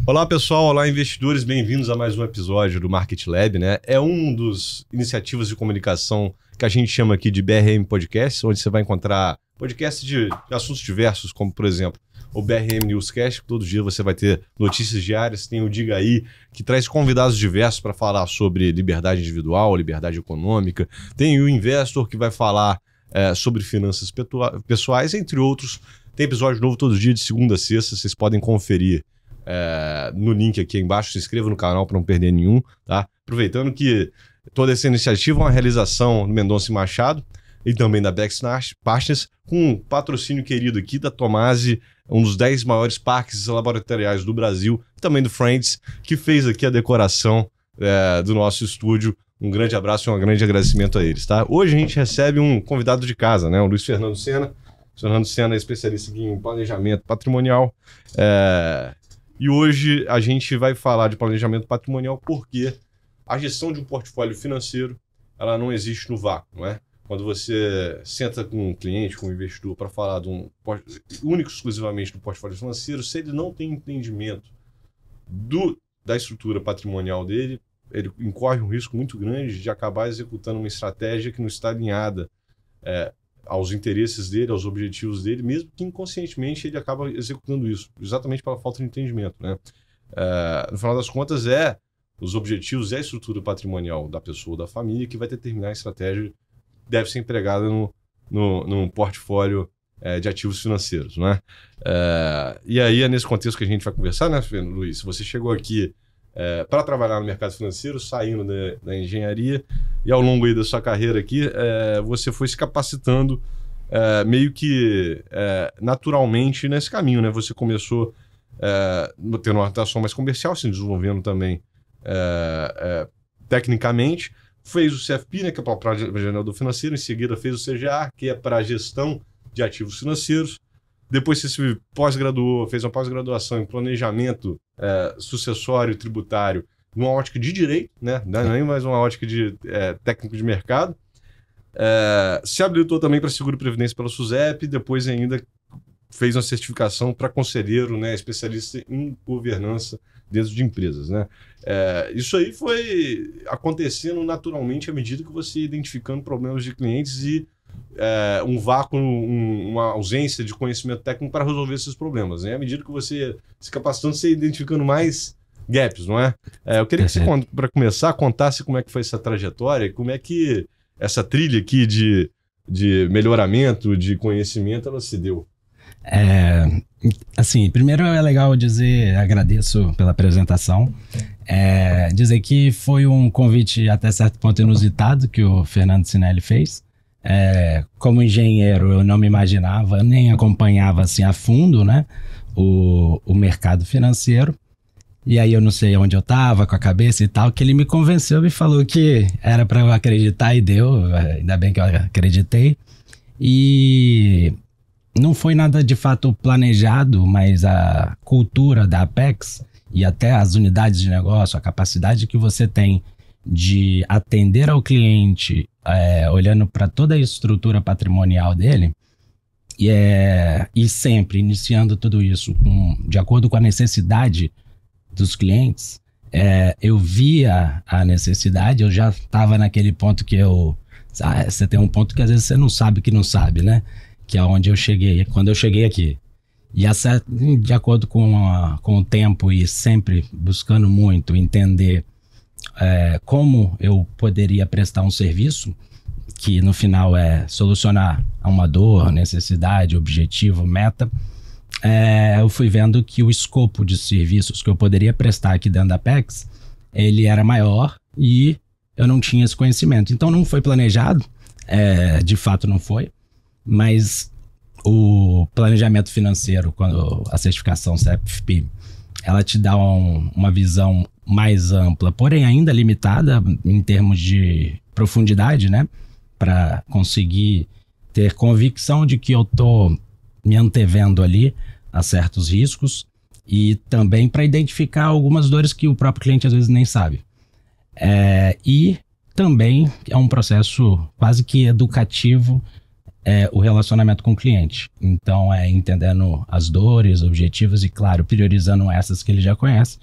Olá pessoal, olá investidores, bem-vindos a mais um episódio do Market Lab, né? É um dos iniciativas de comunicação que a gente chama aqui de BRM Podcast, onde você vai encontrar podcasts de assuntos diversos, como por exemplo o BRM Newscast, que todo dia você vai ter notícias diárias, tem o Diga Aí, que traz convidados diversos para falar sobre liberdade individual, liberdade econômica, tem o Investor, que vai falar sobre finanças pessoais, entre outros. Tem episódio novo todo dia, de segunda a sexta, vocês podem conferir no link aqui embaixo. Se inscreva no canal para não perder nenhum, tá? Aproveitando que toda essa iniciativa é uma realização do Mendonça e Machado e também da Bex Partners, com um patrocínio querido aqui da Tomasi, um dos 10 maiores parques laboratoriais do Brasil, também do Friends, que fez aqui a decoração do nosso estúdio. Um grande abraço e um grande agradecimento a eles, tá? Hoje a gente recebe um convidado de casa, né? O Luiz Fernando Sena. O Fernando Sena é especialista aqui em planejamento patrimonial. E hoje a gente vai falar de planejamento patrimonial porque a gestão de um portfólio financeiro, ela não existe no vácuo, não é? Quando você senta com um cliente, com um investidor, para falar de único exclusivamente do portfólio financeiro, se ele não tem entendimento da estrutura patrimonial dele, ele incorre um risco muito grande de acabar executando uma estratégia que não está alinhada aos interesses dele, aos objetivos dele, mesmo que inconscientemente ele acaba executando isso, exatamente pela falta de entendimento, né? No final das contas, os objetivos e a estrutura patrimonial da pessoa ou da família que vai determinar a estratégia que deve ser empregada no portfólio de ativos financeiros, né? E aí é nesse contexto que a gente vai conversar, né, Luiz? Você chegou aqui para trabalhar no mercado financeiro, saindo da engenharia, e ao longo aí da sua carreira aqui, você foi se capacitando meio que naturalmente nesse caminho, né? Você começou tendo uma atuação mais comercial, se desenvolvendo também tecnicamente, fez o CFP, né, que é para o planejamento financeiro, em seguida fez o CGA, que é para a gestão de ativos financeiros. Depois você se pós-graduou, fez uma pós-graduação em planejamento sucessório tributário numa ótica de direito, né? Não é nem mais uma ótica de técnico de mercado. Se habilitou também para seguro e previdência pela SUSEP, depois ainda fez uma certificação para conselheiro, né, especialista em governança dentro de empresas, né? Isso aí foi acontecendo naturalmente à medida que você ia identificando problemas de clientes e um vácuo, uma ausência de conhecimento técnico para resolver esses problemas, né? À medida que você se capacitando, você ia identificando mais gaps, não é? Eu queria que você, para começar, contasse como é que foi essa trajetória, como é que essa trilha aqui de melhoramento, de conhecimento, ela se deu. Assim, primeiro é legal dizer, agradeço pela apresentação, dizer que foi um convite até certo ponto inusitado que o Fernando Sinelli fez. Como engenheiro, eu não me imaginava, nem acompanhava assim a fundo, né, o mercado financeiro. E aí eu não sei onde eu estava com a cabeça e tal, que ele me convenceu, me falou que era para eu acreditar e deu, ainda bem que eu acreditei. E não foi nada de fato planejado, mas a cultura da Apex e até as unidades de negócio, a capacidade que você tem de atender ao cliente, olhando para toda a estrutura patrimonial dele, e sempre iniciando tudo isso de acordo com a necessidade dos clientes, eu via a necessidade, eu já estava naquele ponto que você tem um ponto que às vezes você não sabe que não sabe, né? Que é onde eu cheguei, quando eu cheguei aqui. E de acordo com o tempo e sempre buscando muito entender como eu poderia prestar um serviço, que no final é solucionar uma dor, necessidade, objetivo, meta, eu fui vendo que o escopo de serviços que eu poderia prestar aqui dentro da Apex, ele era maior e eu não tinha esse conhecimento. Então não foi planejado, de fato não foi. Mas o planejamento financeiro, quando a certificação CFP, ela te dá uma visão mais ampla, porém ainda limitada em termos de profundidade, né? Para conseguir ter convicção de que eu estou me antevendo ali a certos riscos e também para identificar algumas dores que o próprio cliente às vezes nem sabe. E também é um processo quase que educativo o relacionamento com o cliente. Então, entendendo as dores, objetivos e, claro, priorizando essas que ele já conhece.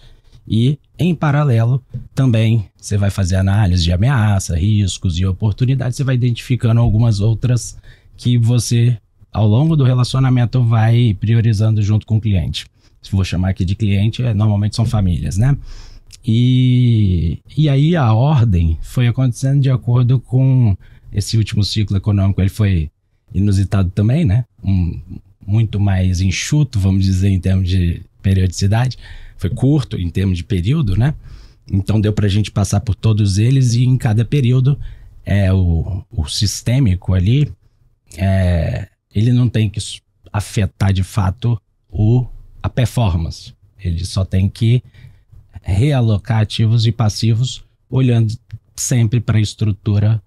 E, em paralelo, também você vai fazer análise de ameaça, riscos e oportunidades. Você vai identificando algumas outras que você, ao longo do relacionamento, vai priorizando junto com o cliente. Se vou chamar aqui de cliente, normalmente são famílias, né? E aí a ordem foi acontecendo de acordo com esse último ciclo econômico. Ele foi inusitado também, né? Muito mais enxuto, vamos dizer, em termos de periodicidade. Foi curto em termos de período, né? Então deu para a gente passar por todos eles e em cada período o sistêmico ali, ele não tem que afetar de fato a performance. Ele só tem que realocar ativos e passivos olhando sempre para a estrutura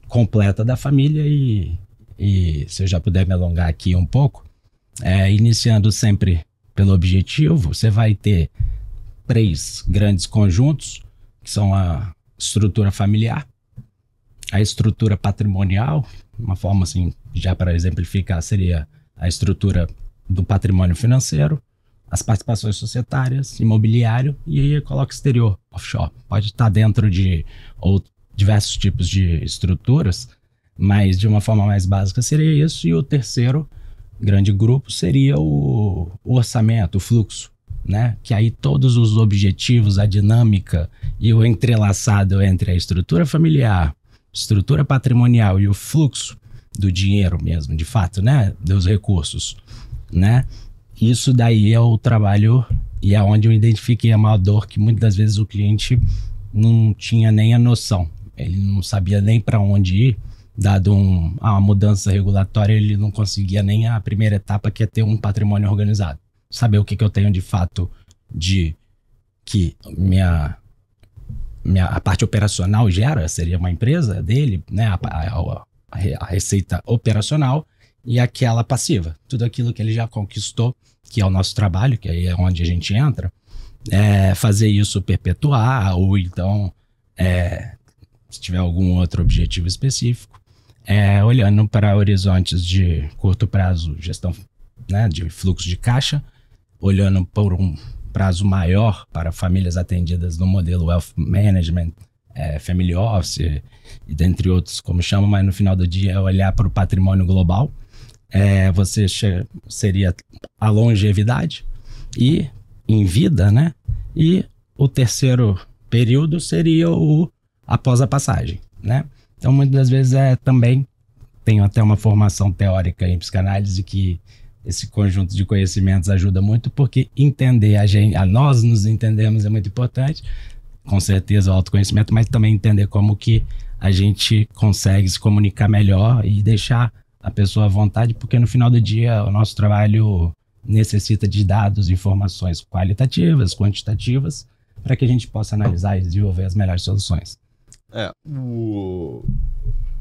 completa da família e se eu já puder me alongar aqui um pouco, iniciando sempre pelo objetivo, você vai ter 3 grandes conjuntos, que são a estrutura familiar, a estrutura patrimonial, uma forma assim, já para exemplificar, seria a estrutura do patrimônio financeiro, as participações societárias, imobiliário e aí coloca exterior, offshore. Pode estar dentro de diversos tipos de estruturas, mas de uma forma mais básica seria isso. E o terceiro grande grupo seria o orçamento, o fluxo, né? Que aí todos os objetivos, a dinâmica e o entrelaçado entre a estrutura familiar, estrutura patrimonial e o fluxo do dinheiro mesmo, de fato, né? Dos recursos, né? Isso daí é o trabalho e é onde eu identifiquei a maior dor, que muitas das vezes o cliente não tinha nem a noção. Ele não sabia nem para onde ir, dado uma mudança regulatória, ele não conseguia nem a primeira etapa, que é ter um patrimônio organizado. Saber o que eu tenho de fato de que a parte operacional gera, seria uma empresa dele, né? A receita operacional e aquela passiva. Tudo aquilo que ele já conquistou, que é o nosso trabalho, que aí é onde a gente entra, fazer isso perpetuar ou então, se tiver algum outro objetivo específico, olhando para horizontes de curto prazo, gestão, né, de fluxo de caixa, olhando por um prazo maior para famílias atendidas no modelo Wealth Management, Family Office, e dentre outros, como chama, mas no final do dia é olhar para o patrimônio global. Você seria a longevidade e em vida, né? E o terceiro período seria o após a passagem, né? Então, muitas das vezes também tenho até uma formação teórica em psicanálise que esse conjunto de conhecimentos ajuda muito, porque entender nós nos entendemos é muito importante, com certeza o autoconhecimento, mas também entender como que a gente consegue se comunicar melhor e deixar a pessoa à vontade, porque no final do dia o nosso trabalho necessita de dados, informações qualitativas, quantitativas, para que a gente possa analisar e desenvolver as melhores soluções.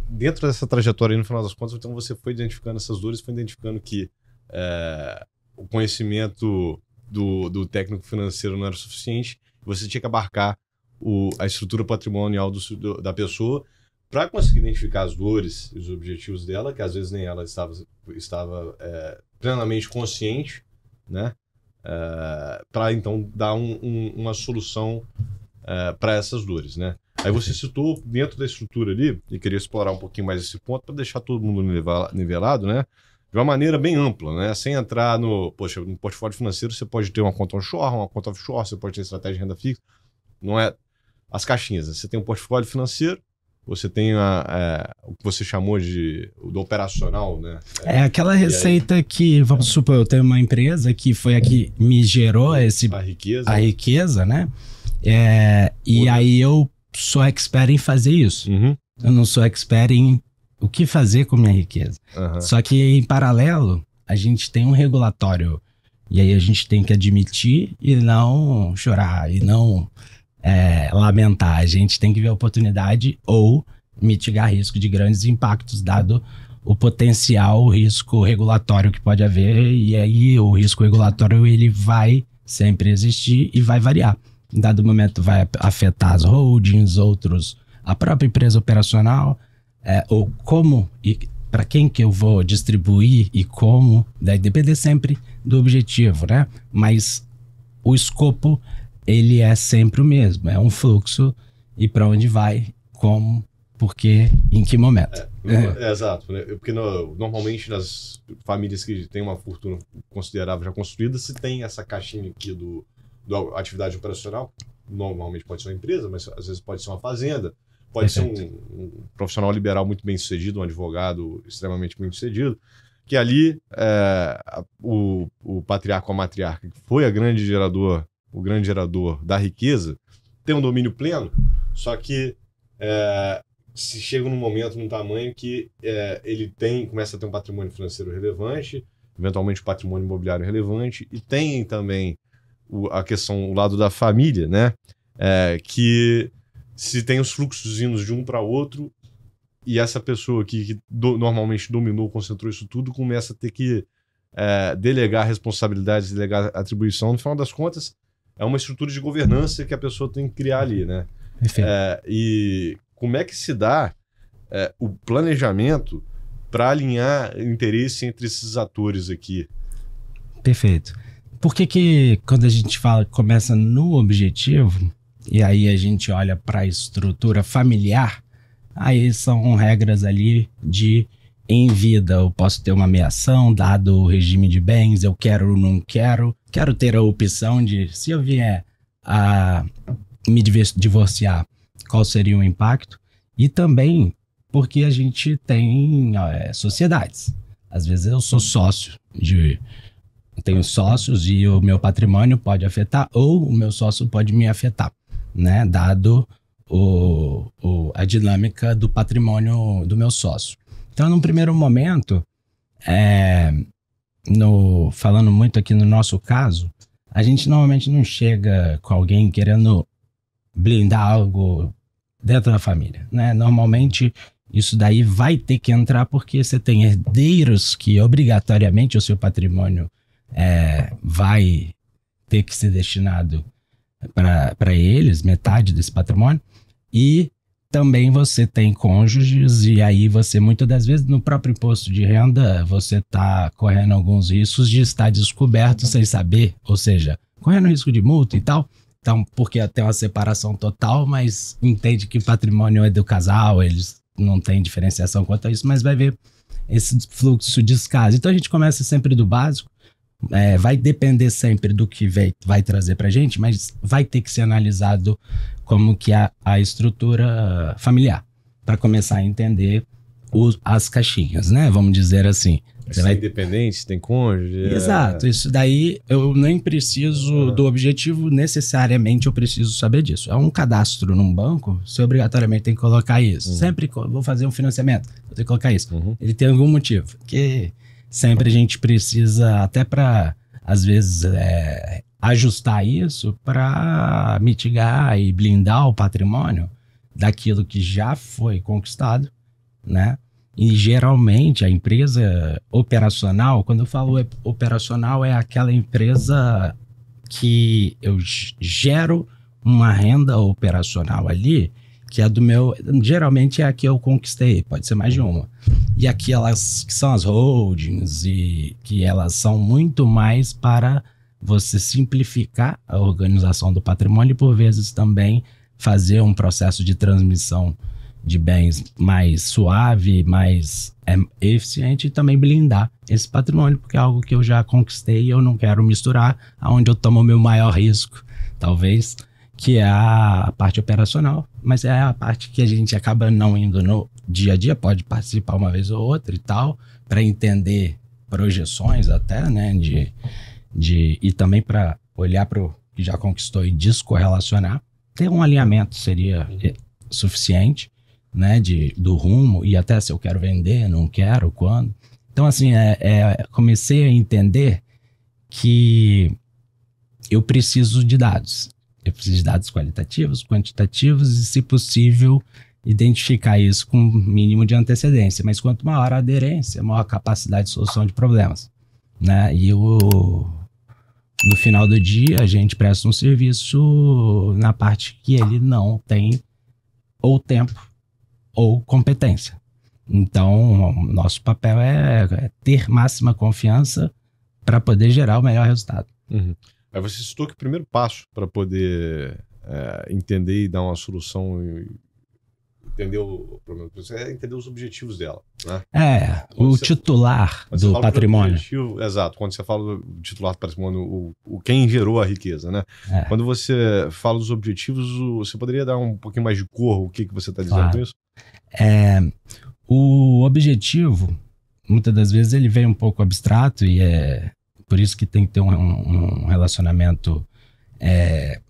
Dentro dessa trajetória, no final das contas, então você foi identificando essas dores, foi identificando que o conhecimento do técnico financeiro não era suficiente, você tinha que abarcar a estrutura patrimonial da pessoa para conseguir identificar as dores e os objetivos dela, que às vezes nem ela estava plenamente consciente, né? Para então dar uma solução para essas dores, né? Aí você citou dentro da estrutura ali, e queria explorar um pouquinho mais esse ponto para deixar todo mundo nivelado, né? De uma maneira bem ampla, né? Sem entrar no portfólio financeiro, você pode ter uma conta onshore, uma conta offshore, você pode ter estratégia de renda fixa. Não é as caixinhas, né? Você tem um portfólio financeiro, você tem o que você chamou do operacional, né? Aquela receita que, vamos supor, eu tenho uma empresa que foi a que me gerou a riqueza, né? E aí eu sou expert em fazer isso. Uhum. Eu não sou expert em o que fazer com minha riqueza. Uhum. Só que, em paralelo, a gente tem um regulatório. E aí a gente tem que admitir e não chorar, e não lamentar. A gente tem que ver a oportunidade ou mitigar risco de grandes impactos, dado o potencial risco regulatório que pode haver. E aí o risco regulatório ele vai sempre existir e vai variar. Em dado momento vai afetar as holdings, outros, a própria empresa operacional, ou como, e para quem que eu vou distribuir e como, vai depender sempre do objetivo, né? Mas o escopo, ele é sempre o mesmo, é um fluxo e para onde vai, como, por quê, em que momento. Exato, né? Porque normalmente nas famílias que têm uma fortuna considerável já construída, se tem essa caixinha aqui do atividade operacional, normalmente pode ser uma empresa, mas às vezes pode ser uma fazenda, pode ser um profissional liberal muito bem sucedido, um advogado extremamente bem sucedido, que ali o patriarca ou a matriarca, que foi o grande gerador da riqueza, tem um domínio pleno, só que se chega num momento, num tamanho que ele começa a ter um patrimônio financeiro relevante, eventualmente um patrimônio imobiliário relevante, e tem também o lado da família, né? Que se tem os fluxos indo de um para outro, e essa pessoa que normalmente dominou, concentrou isso tudo, começa a ter que delegar responsabilidades, delegar atribuição. No final das contas, é uma estrutura de governança que a pessoa tem que criar ali, né? E como é que se dá o planejamento para alinhar interesse entre esses atores aqui? Perfeito. Por que quando a gente começa no objetivo, e aí a gente olha para a estrutura familiar, aí são regras ali de em vida eu posso ter uma meação, dado o regime de bens, eu quero ou não quero ter a opção de, se eu vier a me divorciar, qual seria o impacto? E também porque a gente tem sociedades. Às vezes eu sou sócio tenho sócios e o meu patrimônio pode afetar, ou o meu sócio pode me afetar, né? Dado a dinâmica do patrimônio do meu sócio. Então, num primeiro momento, falando muito aqui no nosso caso, a gente normalmente não chega com alguém querendo blindar algo dentro da família, né? Normalmente, isso daí vai ter que entrar porque você tem herdeiros que obrigatoriamente o seu patrimônio vai ter que ser destinado para eles, metade desse patrimônio, e também você tem cônjuges, e aí você, muitas das vezes, no próprio imposto de renda, você está correndo alguns riscos de estar descoberto sem saber, ou seja, correndo risco de multa e tal. Então, porque tem uma separação total, mas entende que o patrimônio é do casal, eles não têm diferenciação quanto a isso, mas vai ver esse fluxo de escasso. Então, a gente começa sempre do básico, vai depender sempre do que vai trazer para a gente, mas vai ter que ser analisado como que é a estrutura familiar, para começar a entender as caixinhas, né? Vamos dizer assim. Você vai independente, tem cônjuge. Exato, isso daí eu nem preciso do objetivo, necessariamente eu preciso saber disso. É um cadastro num banco, você obrigatoriamente tem que colocar isso. Sempre vou fazer um financiamento, vou ter que colocar isso. Ele tem algum motivo, que sempre a gente precisa, até para, às vezes, ajustar isso para mitigar e blindar o patrimônio daquilo que já foi conquistado, né? E geralmente a empresa operacional, quando eu falo operacional, é aquela empresa que eu gero uma renda operacional ali, que é do meu, geralmente é a que eu conquistei, pode ser mais de uma. E aquelas que são as holdings, e que elas são muito mais para você simplificar a organização do patrimônio e, por vezes, também fazer um processo de transmissão de bens mais suave, mais eficiente, e também blindar esse patrimônio, porque é algo que eu já conquistei e eu não quero misturar, aonde eu tomo o meu maior risco, talvez, que é a parte operacional, mas é a parte que a gente acaba não indo no dia a dia, pode participar uma vez ou outra e tal, para entender projeções até, né, e também para olhar para o que já conquistou e descorrelacionar. Ter um alinhamento seria suficiente, né, do rumo, e até se eu quero vender, não quero, quando. Então, assim, comecei a entender que eu preciso de dados. Eu preciso de dados qualitativos, quantitativos e, se possível, identificar isso com um mínimo de antecedência. Mas quanto maior a aderência, maior a capacidade de solução de problemas, né? E no final do dia, a gente presta um serviço na parte que ele não tem ou tempo ou competência. Então, o nosso papel é ter máxima confiança para poder gerar o melhor resultado. Aí você citou que o primeiro passo para poder entender e dar uma solução, entender o problema é entender os objetivos dela, né? O titular do patrimônio. Exato, quando você fala do titular do patrimônio, quem gerou a riqueza, né? Quando você fala dos objetivos, você poderia dar um pouquinho mais de cor, o que você está dizendo com isso? O objetivo, muitas das vezes, ele vem um pouco abstrato e é por isso que tem que ter um relacionamento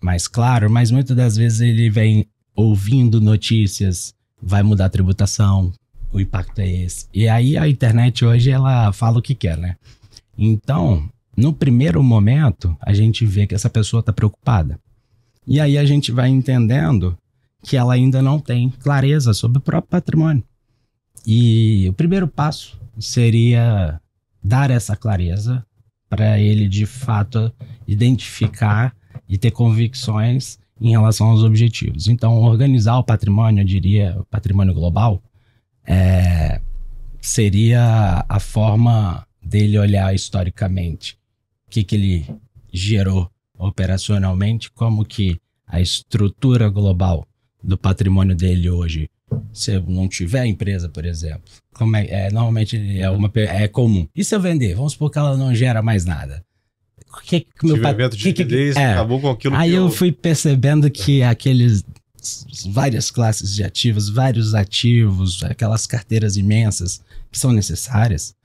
mais claro, mas muitas das vezes ele vem ouvindo notícias, vai mudar a tributação, o impacto é esse. E aí a internet hoje, ela fala o que quer, né? Então, no primeiro momento, a gente vê que essa pessoa está preocupada. E aí a gente vai entendendo que ela ainda não tem clareza sobre o próprio patrimônio. E o primeiro passo seria dar essa clareza para ele, de fato, identificar e ter convicções em relação aos objetivos. Então, organizar o patrimônio, eu diria, o patrimônio global, seria a forma dele olhar historicamente o que ele gerou operacionalmente, como que a estrutura global do patrimônio dele hoje, se eu não tiver empresa, por exemplo, como normalmente é comum. E se eu vender? Vamos supor que ela não gera mais nada. Acabou com aquilo. Aí eu fui percebendo que várias classes de ativos, vários ativos, aquelas carteiras imensas que são necessárias,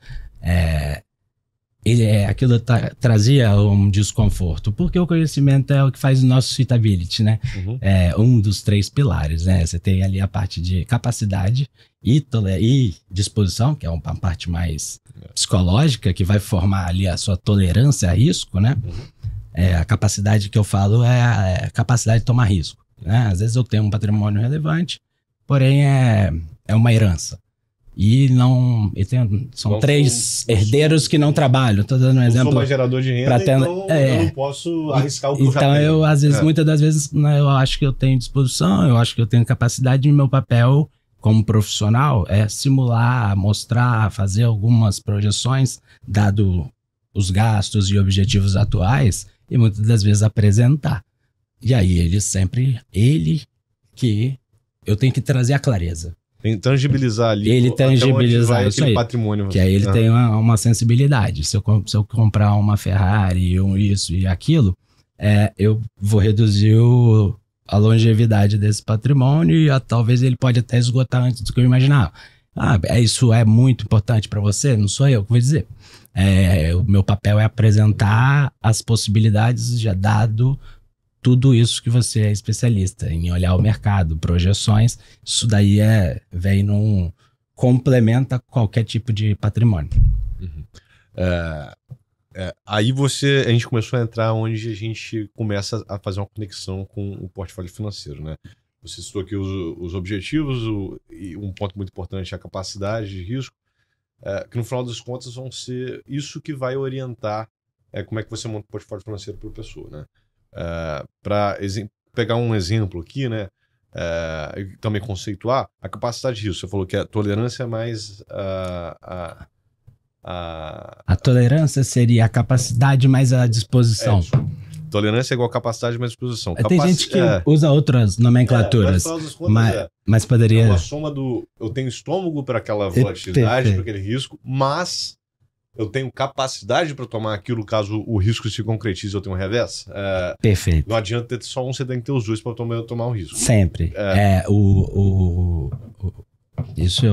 aquilo trazia um desconforto, porque o conhecimento é o que faz o nosso suitability, né? Um dos 3 pilares, né? Você tem ali a parte de capacidade e disposição, que é uma parte mais psicológica, que vai formar ali a sua tolerância a risco, né? A capacidade que eu falo é a capacidade de tomar risco, né? Às vezes eu tenho um patrimônio relevante, porém é uma herança. São 3 herdeiros que não trabalham. Estou dando um exemplo. Eu sou mais gerador de renda, então eu não posso arriscar o que eu já tenho. Então, às vezes, muitas das vezes, eu acho que eu tenho disposição, eu acho que eu tenho capacidade, e meu papel como profissional é simular, mostrar, fazer algumas projeções, dado os gastos e objetivos atuais, e muitas das vezes apresentar. E aí, que eu tenho que trazer a clareza. Tem que tangibilizar ali. Ele tangibilizar isso aí. Patrimônio. Que aí ele tem uma sensibilidade. Se eu comprar uma Ferrari, isso e aquilo, eu vou reduzir a longevidade desse patrimônio e talvez ele pode até esgotar antes do que eu imaginava. Isso é muito importante para você? Não sou eu que vou dizer. O meu papel é apresentar as possibilidades, já dado tudo isso que você é especialista em olhar o mercado, projeções. Isso daí complementa qualquer tipo de patrimônio. Aí a gente começou a entrar onde a gente começa a fazer uma conexão com o portfólio financeiro, né? Você citou aqui os objetivos, e um ponto muito importante é a capacidade de risco, que no final das contas vão ser isso que vai orientar como é que você monta o portfólio financeiro para a pessoa, né? Para pegar um exemplo aqui, né? E também conceituar a capacidade de risco. Você falou que a tolerância é mais a tolerância seria a capacidade mais a disposição. Tolerância é igual a capacidade mais disposição. Tem gente que usa outras nomenclaturas, mas poderia... É uma soma eu tenho estômago para aquela volatilidade, para aquele risco, mas eu tenho capacidade para tomar aquilo caso o risco se concretize, eu tenho um revés. Perfeito. Não adianta ter só um, você tem que ter os dois para tomar o risco. Sempre. Isso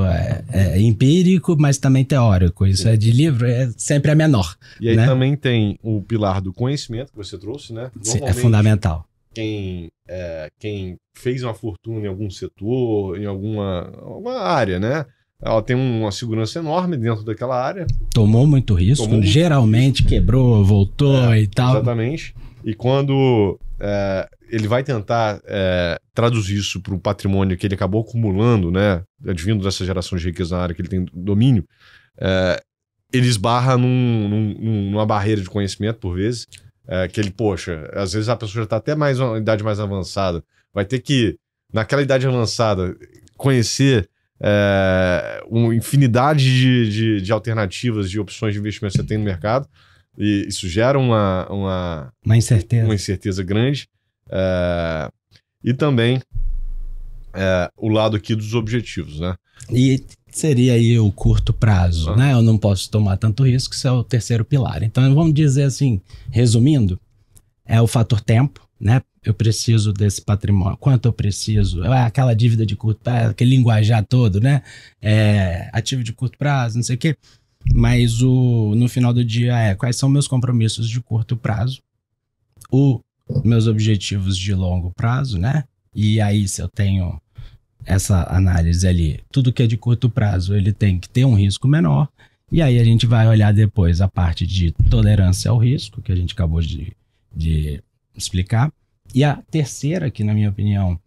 é empírico, mas também teórico. Isso é de livro, é sempre a menor. E aí também tem o pilar do conhecimento que você trouxe, né? É fundamental. Quem fez uma fortuna em algum setor, em alguma área, né? Ela tem uma segurança enorme dentro daquela área. Tomou muito risco, geralmente quebrou, voltou e tal. Exatamente. E quando ele vai tentar traduzir isso para o patrimônio que ele acabou acumulando, né, advindo dessa geração de riqueza na área que ele tem domínio, ele esbarra numa barreira de conhecimento, por vezes, que ele, às vezes a pessoa já está até uma idade mais avançada, vai ter que, naquela idade avançada, conhecer uma infinidade de alternativas, de opções de investimento que você tem no mercado, e isso gera uma incerteza grande. E também o lado aqui dos objetivos, né? E seria aí o curto prazo, né? Eu não posso tomar tanto risco, isso é o terceiro pilar. Então, vamos dizer assim, resumindo, é o fator tempo, né? Eu preciso desse patrimônio, quanto eu preciso, aquela dívida de curto prazo, aquele linguajar todo, né? Ativo de curto prazo, não sei o quê. Mas no final do dia quais são meus compromissos de curto prazo, meus objetivos de longo prazo, né? E aí, se eu tenho essa análise ali, tudo que é de curto prazo, ele tem que ter um risco menor. E aí a gente vai olhar depois a parte de tolerância ao risco, que a gente acabou de explicar. E a terceira, que na minha opinião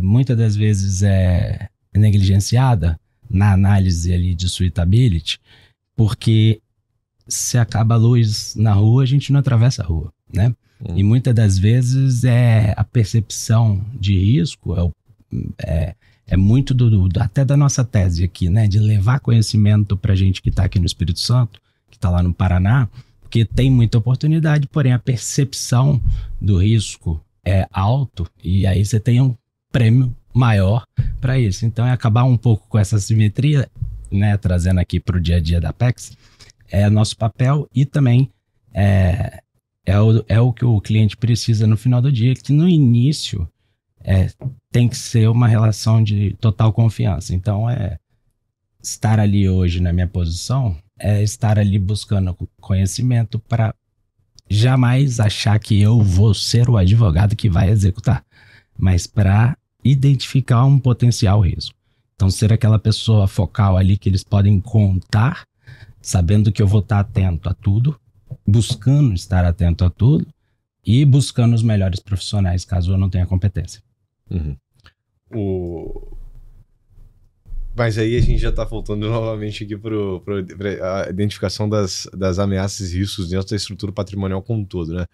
muitas das vezes negligenciada na análise ali de suitability, porque se acaba a luz na rua, a gente não atravessa a rua, né? E muitas das vezes a percepção de risco é muito até da nossa tese aqui, né? De levar conhecimento pra gente que está aqui no Espírito Santo, que está lá no Paraná, porque tem muita oportunidade, porém a percepção do risco é alto e aí você tem um prêmio maior para isso. Então acabar um pouco com essa simetria, né? Trazendo aqui para o dia a dia da Apex, nosso papel e também o que o cliente precisa no final do dia, que no início tem que ser uma relação de total confiança. Então, estar ali hoje na minha posição estar ali buscando conhecimento para jamais achar que eu vou ser o advogado que vai executar, mas para identificar um potencial risco. Então, ser aquela pessoa focal ali que eles podem contar, sabendo que eu vou estar atento a tudo, buscando estar atento a tudo e buscando os melhores profissionais, caso eu não tenha competência. Mas aí a gente já está voltando novamente aqui para a identificação das ameaças e riscos dentro da estrutura patrimonial como um todo, né?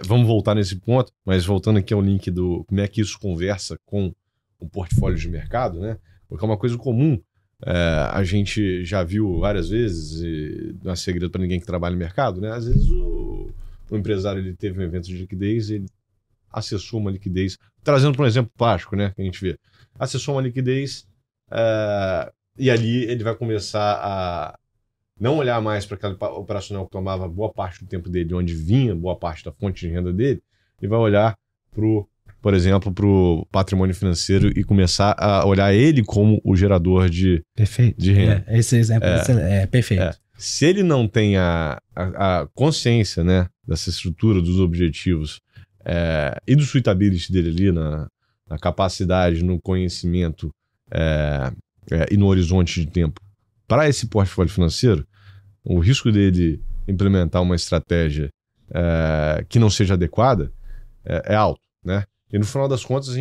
Vamos voltar nesse ponto, mas voltando aqui ao link do como é que isso conversa com o portfólio de mercado, né? Porque é uma coisa comum, a gente já viu várias vezes, e não é segredo para ninguém que trabalha no mercado, né? Às vezes o empresário ele teve um evento de liquidez, ele acessou uma liquidez, trazendo para um exemplo prático, né? Que a gente vê, acessou uma liquidez e ali ele vai começar a não olhar mais para aquela operacional que tomava boa parte do tempo dele, onde vinha boa parte da fonte de renda dele, e vai olhar por exemplo, para o patrimônio financeiro e começar a olhar ele como o gerador de renda. Esse exemplo é perfeito. Se ele não tem a consciência, né, dessa estrutura, dos objetivos e do suitability dele ali, na capacidade, no conhecimento e no horizonte de tempo para esse portfólio financeiro, o risco dele implementar uma estratégia que não seja adequada é alto, né? E no final das contas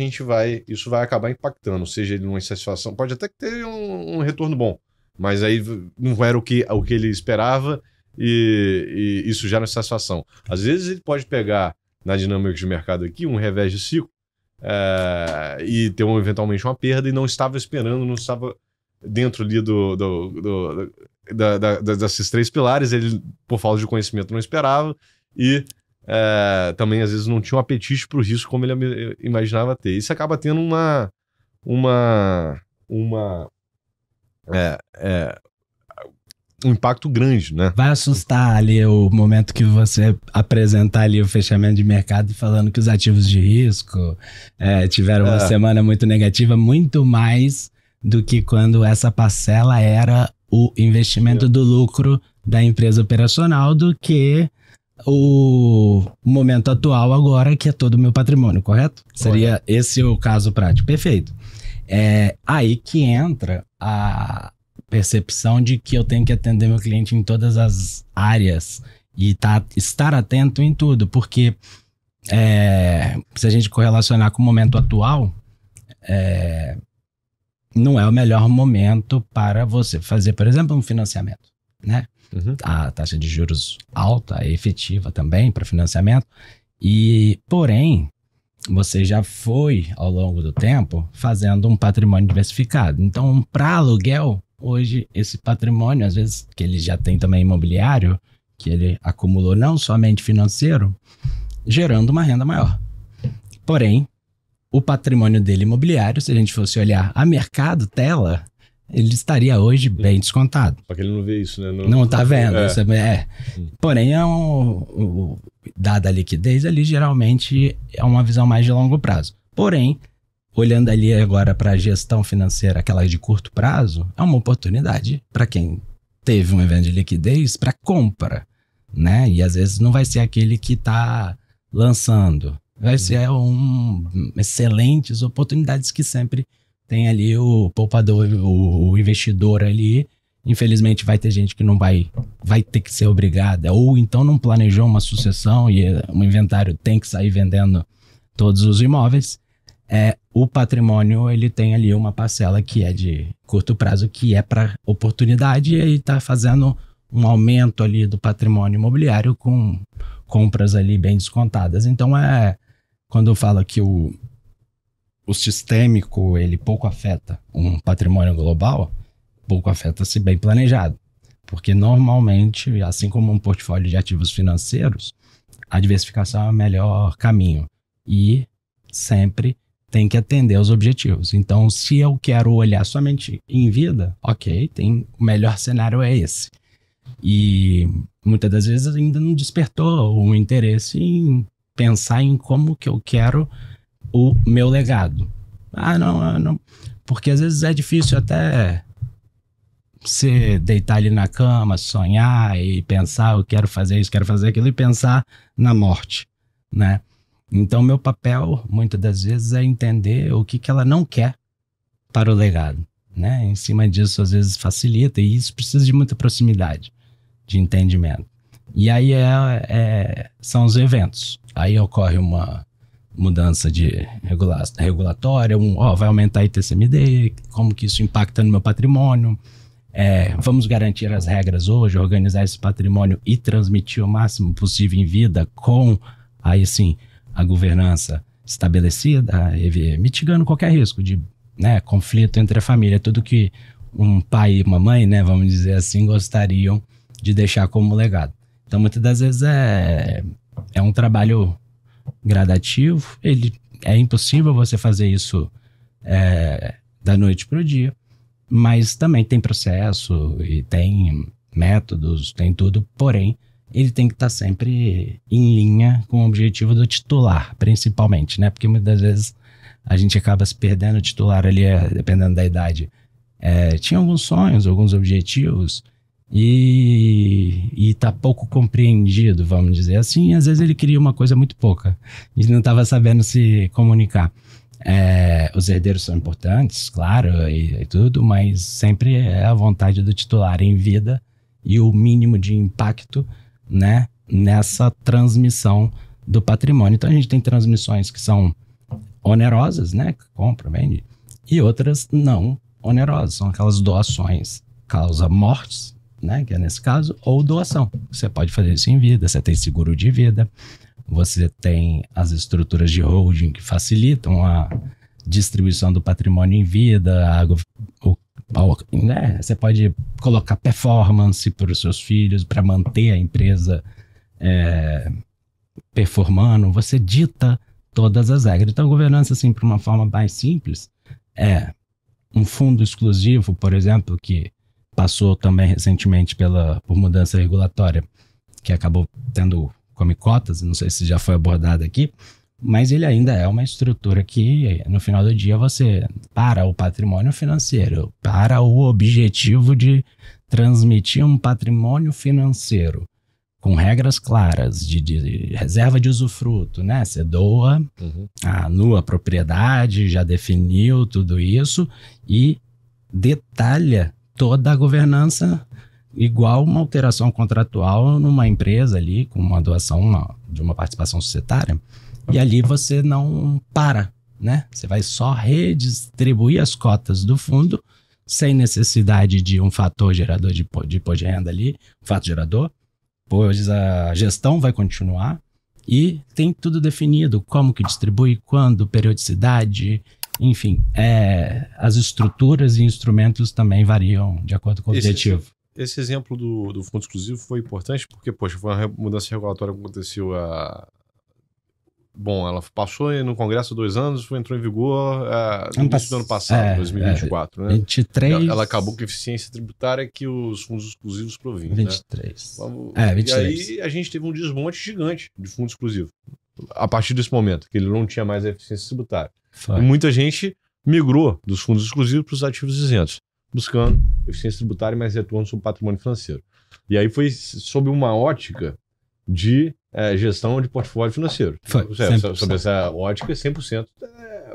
isso vai acabar impactando, seja ele numa insatisfação, pode até ter um retorno bom, mas aí não era o que ele esperava e isso gera insatisfação. Às vezes ele pode pegar na dinâmica de mercado aqui um revés de ciclo e ter eventualmente uma perda e não estava esperando, não estava dentro ali desses três pilares, ele por falta de conhecimento não esperava e também às vezes não tinha um apetite para o risco como ele imaginava ter. Isso acaba tendo um impacto grande, né? Vai assustar ali o momento que você apresentar ali o fechamento de mercado falando que os ativos de risco tiveram uma semana muito negativa, muito mais do que quando essa parcela era o investimento do lucro da empresa operacional do que o momento atual agora, que é todo o meu patrimônio, correto? Seria esse o caso prático. Perfeito. Aí que entra a percepção de que eu tenho que atender meu cliente em todas as áreas e estar atento em tudo, porque se a gente correlacionar com o momento atual, não é o melhor momento para você fazer, por exemplo, um financiamento, né? A taxa de juros alta, efetiva também para financiamento. Porém, você já foi, ao longo do tempo, fazendo um patrimônio diversificado. Então, para aluguel, hoje, esse patrimônio, às vezes, que ele já tem também imobiliário, que ele acumulou não somente financeiro, gerando uma renda maior. Porém, o patrimônio dele imobiliário, se a gente fosse olhar a mercado, tela, ele estaria hoje bem descontado. Só que ele não vê isso, né? Não está vendo. Porém, dada a liquidez, ali geralmente é uma visão mais de longo prazo. Porém, olhando ali agora para a gestão financeira, aquela de curto prazo, é uma oportunidade para quem teve um evento de liquidez para compra, né? E às vezes não vai ser aquele que está lançando. Vai ser excelentes oportunidades que sempre tem ali o poupador, o investidor ali. Infelizmente vai ter gente que não vai ter que ser obrigada, ou então não planejou uma sucessão e o inventário tem que sair vendendo todos os imóveis. O patrimônio, ele tem ali uma parcela que é de curto prazo, que é para oportunidade, e aí está fazendo um aumento ali do patrimônio imobiliário com compras ali bem descontadas. Então, quando eu falo que o sistêmico, ele pouco afeta um patrimônio global, pouco afeta se bem planejado. Porque normalmente, assim como um portfólio de ativos financeiros, a diversificação é o melhor caminho. E sempre tem que atender aos objetivos. Então, se eu quero olhar somente em vida, ok, o melhor cenário é esse. E muitas das vezes ainda não despertou o interesse em pensar em como que eu quero o meu legado. Não. Porque às vezes é difícil até você deitar ali na cama, sonhar e pensar, eu quero fazer isso, quero fazer aquilo, e pensar na morte, né? Então, meu papel, muitas das vezes, é entender o que ela não quer para o legado, né? Em cima disso, às vezes, facilita, e isso precisa de muita proximidade, de entendimento. E aí são os eventos. Aí ocorre uma mudança de regulatória, vai aumentar a ITCMD, como que isso impacta no meu patrimônio. Vamos garantir as regras hoje, organizar esse patrimônio e transmitir o máximo possível em vida com, aí sim, a governança estabelecida, mitigando qualquer risco de, né, conflito entre a família, tudo que um pai e uma mãe, né, vamos dizer assim, gostariam de deixar como legado. Então, muitas das vezes é um trabalho gradativo, é impossível você fazer isso da noite para o dia, mas também tem processo e tem métodos, tem tudo, porém, ele tem que estar sempre em linha com o objetivo do titular, principalmente, né? Porque muitas vezes a gente acaba se perdendo. O titular ali, dependendo da idade, tinha alguns sonhos, alguns objetivos e tá pouco compreendido, vamos dizer assim. Às vezes ele queria uma coisa muito pouca e não estava sabendo se comunicar. Os herdeiros são importantes, claro, e tudo, mas sempre é a vontade do titular em vida e o mínimo de impacto, né, nessa transmissão do patrimônio. Então a gente tem transmissões que são onerosas, né, compra, vende, e outras não onerosas, são aquelas doações, causa mortes, né, que é nesse caso, ou doação. Você pode fazer isso em vida, você tem seguro de vida, você tem as estruturas de holding que facilitam a distribuição do patrimônio em vida, você pode colocar performance para os seus filhos, para manter a empresa performando, você dita todas as regras. Então, a governança, assim, para uma forma mais simples, um fundo exclusivo, por exemplo, que passou também recentemente por mudança regulatória, que acabou come cotas, não sei se já foi abordado aqui, mas ele ainda é uma estrutura que, no final do dia, para o patrimônio financeiro, para o objetivo de transmitir um patrimônio financeiro com regras claras de reserva de usufruto, né? Você doa a nua propriedade, já definiu tudo isso e detalha toda a governança igual uma alteração contratual numa empresa ali, com uma doação de uma participação societária. E ali você não para, né? Você vai só redistribuir as cotas do fundo sem necessidade de um fator gerador de imposto de renda ali, fato gerador, pois a gestão vai continuar E tem tudo definido, como que distribui, quando, periodicidade, enfim. As estruturas e instrumentos também variam de acordo com o objetivo. Esse exemplo do fundo exclusivo foi importante porque, poxa, foi uma mudança regulatória que aconteceu Bom, ela passou no Congresso há 2 anos, entrou em vigor no início do ano passado, 2024, né? 23... Ela acabou com a eficiência tributária que os fundos exclusivos provinham, 23. Né? 23. E aí a gente teve um desmonte gigante de fundo exclusivo. A partir desse momento, que ele não tinha mais a eficiência tributária. E muita gente migrou dos fundos exclusivos para os ativos isentos, buscando eficiência tributária e mais retorno sobre o patrimônio financeiro. E aí foi sob uma ótica de gestão de portfólio financeiro. Sobre essa ótica, 100%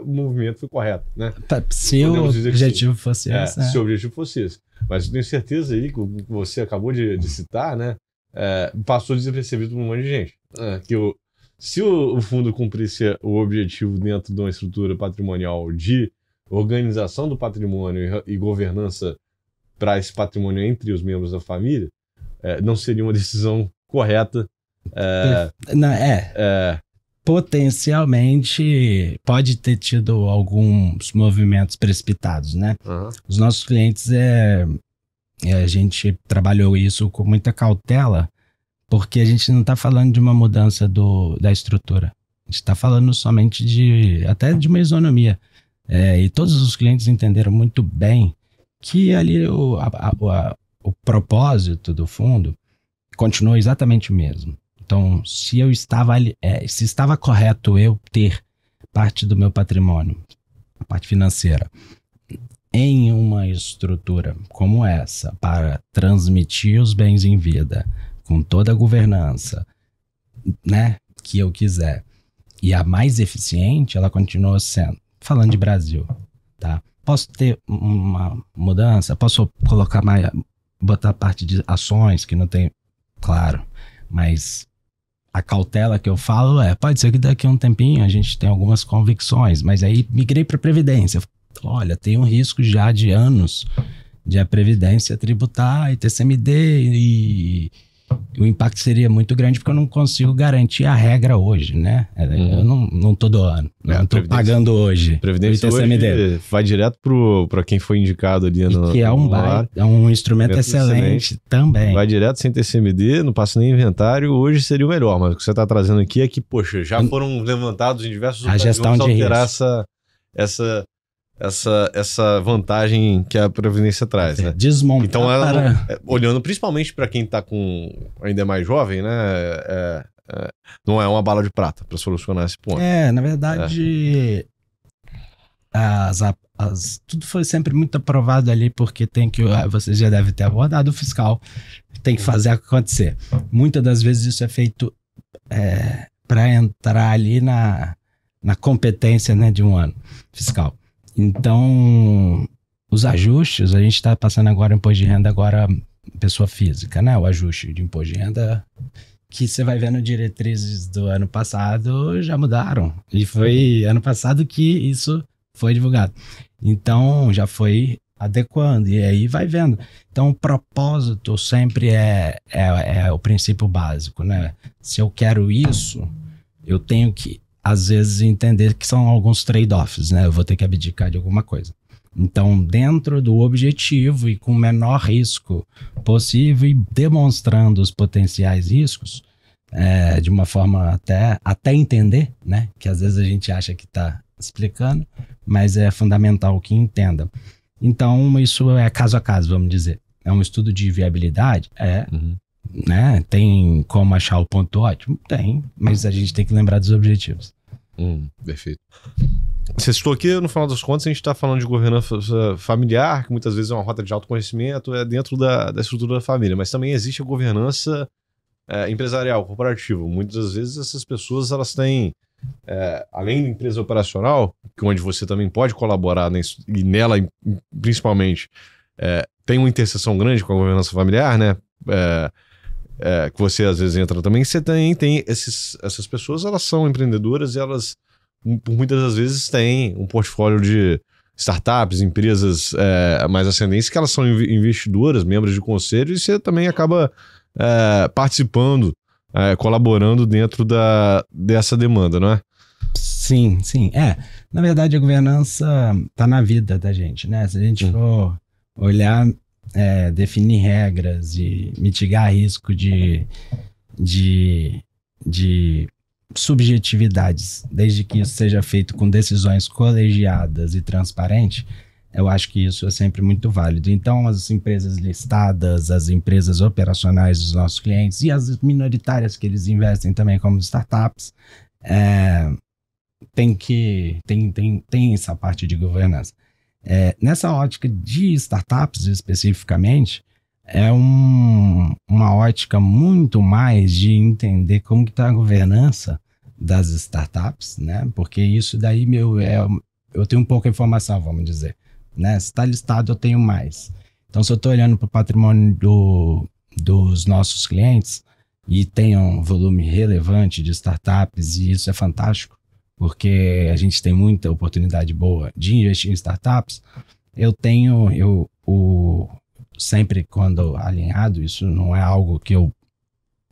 o movimento foi correto, né? Se o objetivo fosse esse. Se o objetivo fosse esse. Mas eu tenho certeza aí que você acabou de citar, né? Passou despercebido por um monte de gente. Se o fundo cumprisse o objetivo dentro de uma estrutura patrimonial de organização do patrimônio e governança para esse patrimônio entre os membros da família, não seria uma decisão correta. Potencialmente pode ter tido alguns movimentos precipitados, né? Uhum. Os nossos clientes, a gente trabalhou isso com muita cautela, porque a gente não está falando de uma mudança da estrutura. A gente está falando somente até de uma isonomia. E todos os clientes entenderam muito bem que ali o propósito do fundo continuou exatamente o mesmo. Então, se estava correto eu ter parte do meu patrimônio, a parte financeira, em uma estrutura como essa, para transmitir os bens em vida, com toda a governança, né, que eu quiser, e a mais eficiente, ela continua sendo. Falando de Brasil, tá? Posso ter uma mudança, posso botar parte de ações que não tem, claro, mas a cautela que eu falo pode ser que daqui a um tempinho a gente tem algumas convicções, mas aí migrei para a Previdência. Olha, tem um risco já de anos de a Previdência tributar e TCMD e o impacto seria muito grande porque eu não consigo garantir a regra hoje, né? Eu não tô doando, não tô pagando hoje. Previdência hoje vai direto para quem foi indicado ali no... Que é um instrumento excelente também. Vai direto sem TCMD, não passa nem inventário, hoje seria o melhor, mas o que você está trazendo aqui é que, poxa, já foram levantados em diversos a gestão de alterar essa vantagem que a Previdência traz, né? Desmontar. Então, ela olhando principalmente para quem está ainda mais jovem, né? Não é uma bala de prata para solucionar esse ponto. Na verdade, tudo foi sempre muito aprovado ali, porque você já deve ter abordado o fiscal, tem que fazer acontecer. Muitas das vezes isso é feito para entrar ali na competência, né, de um ano fiscal. Então, os ajustes, a gente está passando agora imposto de renda, agora pessoa física, né? O ajuste de imposto de renda, que você vai vendo diretrizes do ano passado, já mudaram. E foi ano passado que isso foi divulgado. Então, já foi adequando, e aí vai vendo. Então, o propósito sempre é o princípio básico, né? Se eu quero isso, eu tenho que às vezes entender que são alguns trade-offs, né? Eu vou ter que abdicar de alguma coisa. Então, dentro do objetivo e com o menor risco possível e demonstrando os potenciais riscos, de uma forma até entender, né? Que às vezes a gente acha que está explicando, mas é fundamental que entenda. Então, isso é caso a caso, vamos dizer. É um estudo de viabilidade? Né? Tem como achar o ponto ótimo? Tem, mas a gente tem que lembrar dos objetivos. Perfeito. Você citou aqui, no final das contas, a gente está falando de governança familiar, que muitas vezes é uma rota de autoconhecimento, dentro da estrutura da família, mas também existe a governança empresarial, corporativa. Muitas das vezes essas pessoas, elas têm, além da empresa operacional, onde você também pode colaborar e nela, principalmente, tem uma interseção grande com a governança familiar, né? Que você às vezes entra também, você tem essas pessoas, elas são empreendedoras e elas, por muitas das vezes, têm um portfólio de startups, empresas mais ascendentes, que elas são investidoras, membros de conselho, e você também acaba participando colaborando dentro dessa demanda, não é? Sim, sim. Na verdade, a governança está na vida da gente, né? Se a gente for olhar, definir regras e mitigar risco de subjetividades, desde que isso seja feito com decisões colegiadas e transparentes, eu acho que isso é sempre muito válido. Então, as empresas listadas, as empresas operacionais dos nossos clientes e as minoritárias que eles investem também como startups, tem essa parte de governança. Nessa ótica de startups especificamente, é uma ótica muito mais de entender como que está a governança das startups, né? Porque isso daí, eu tenho pouca informação, vamos dizer, né? Se está listado, eu tenho mais. Então, se eu estou olhando para o patrimônio dos nossos clientes e tem um volume relevante de startups, e isso é fantástico, porque a gente tem muita oportunidade boa de investir em startups, sempre quando alinhado, isso não é algo que eu,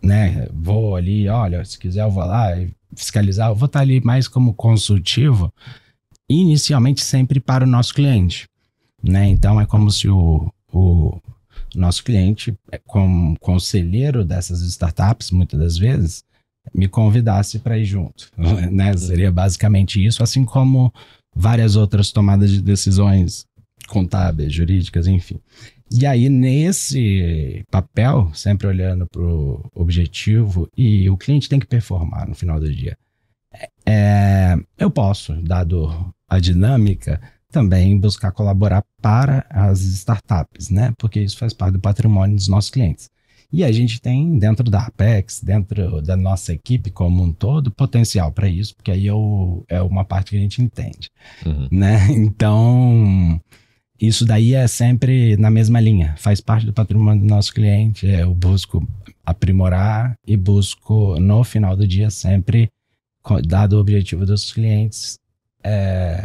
né, vou ali, olha, se quiser eu vou lá fiscalizar, eu vou estar ali mais como consultivo, inicialmente sempre para o nosso cliente, né? Então é como se o nosso cliente, como conselheiro dessas startups, muitas das vezes, me convidasse para ir junto, né? Seria basicamente isso, assim como várias outras tomadas de decisões contábeis, jurídicas, enfim. E aí, nesse papel, sempre olhando para o objetivo, e o cliente tem que performar no final do dia. Eu posso, dado a dinâmica, também buscar colaborar para as startups, né? Porque isso faz parte do patrimônio dos nossos clientes. E a gente tem, dentro da Apex, dentro da nossa equipe como um todo, potencial para isso, porque aí é uma parte que a gente entende, né? Então, isso daí é sempre na mesma linha, faz parte do patrimônio do nosso cliente. Eu busco aprimorar e busco, no final do dia, sempre, dado o objetivo dos clientes,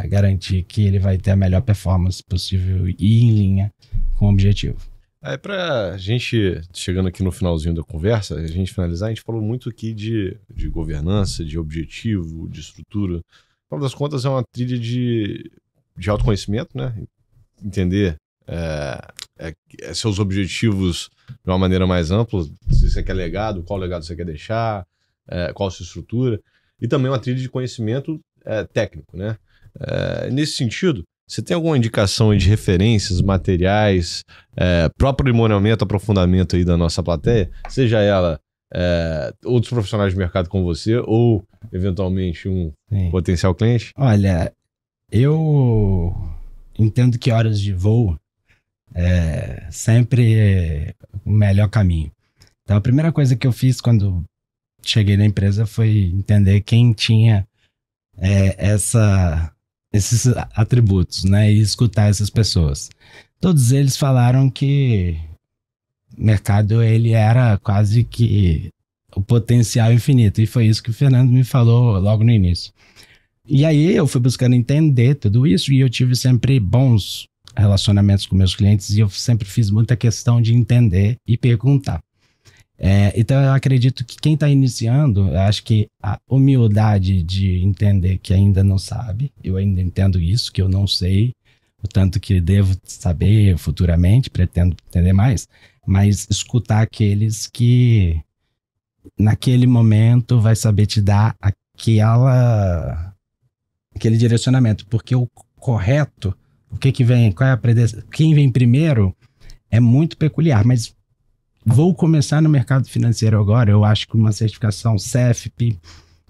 garantir que ele vai ter a melhor performance possível e em linha com o objetivo. Pra gente, chegando aqui no finalzinho da conversa, a gente finalizar, a gente falou muito aqui de governança, de objetivo, de estrutura. No final das contas, é uma trilha de autoconhecimento, né? Entender seus objetivos de uma maneira mais ampla, se você quer legado, qual legado você quer deixar, qual a sua estrutura, e também uma trilha de conhecimento técnico, né? Nesse sentido, você tem alguma indicação de referências, materiais, próprio monitoramento, aprofundamento aí da nossa plateia, seja ela outros profissionais de mercado como você ou, eventualmente, um potencial cliente? Olha, eu entendo que horas de voo sempre é o melhor caminho. Então, a primeira coisa que eu fiz quando cheguei na empresa foi entender quem tinha esses atributos, né? E escutar essas pessoas. Todos eles falaram que o mercado, ele era quase que o potencial infinito. E foi isso que o Fernando me falou logo no início. E aí eu fui buscando entender tudo isso, e eu tive sempre bons relacionamentos com meus clientes, e eu sempre fiz muita questão de entender e perguntar. Então eu acredito que quem está iniciando, eu acho que a humildade de entender que ainda não sabe, eu ainda entendo isso, que eu não sei o tanto que devo saber futuramente, pretendo entender mais, mas escutar aqueles que naquele momento vai saber te dar aquele direcionamento, porque o correto, o que vem, quem vem primeiro é muito peculiar, mas vou começar no mercado financeiro agora. Eu acho que uma certificação CFP,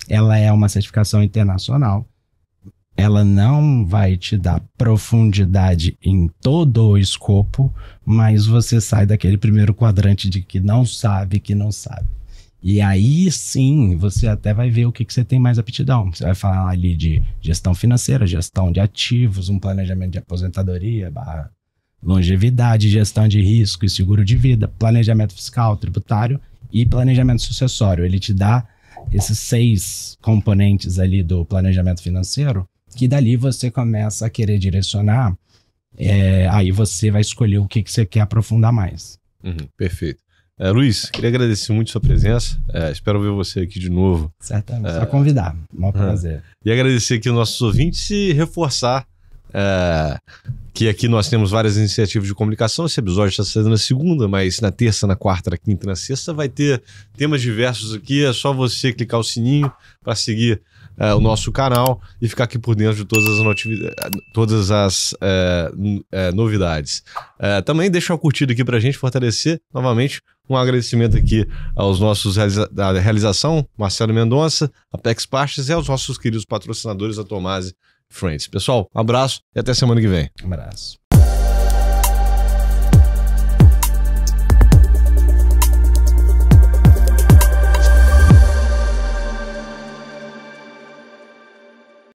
ela é uma certificação internacional. Ela não vai te dar profundidade em todo o escopo, mas você sai daquele primeiro quadrante de que não sabe. E aí sim, você até vai ver o que você tem mais aptidão. Você vai falar ali de gestão financeira, gestão de ativos, um planejamento de aposentadoria, longevidade, gestão de risco e seguro de vida, planejamento fiscal, tributário e planejamento sucessório. Ele te dá esses 6 componentes ali do planejamento financeiro, que dali você começa a querer direcionar, aí você vai escolher o que você quer aprofundar mais. Perfeito. Luiz, queria agradecer muito sua presença. Espero ver você aqui de novo. Certamente, só convidar. Um prazer. E agradecer aqui aos nossos ouvintes e reforçar que aqui nós temos várias iniciativas de comunicação. Esse episódio está saindo na segunda, mas na terça, na quarta, na quinta e na sexta vai ter temas diversos aqui. É só você clicar o sininho para seguir o nosso canal e ficar aqui por dentro de todas as novidades. Também deixa uma curtida aqui para a gente fortalecer. Novamente, um agradecimento aqui aos nossos da realização, Marcelo Mendonça, Apex Partes e aos nossos queridos patrocinadores, a Tomasi Friends. Pessoal, um abraço e até semana que vem. Um abraço.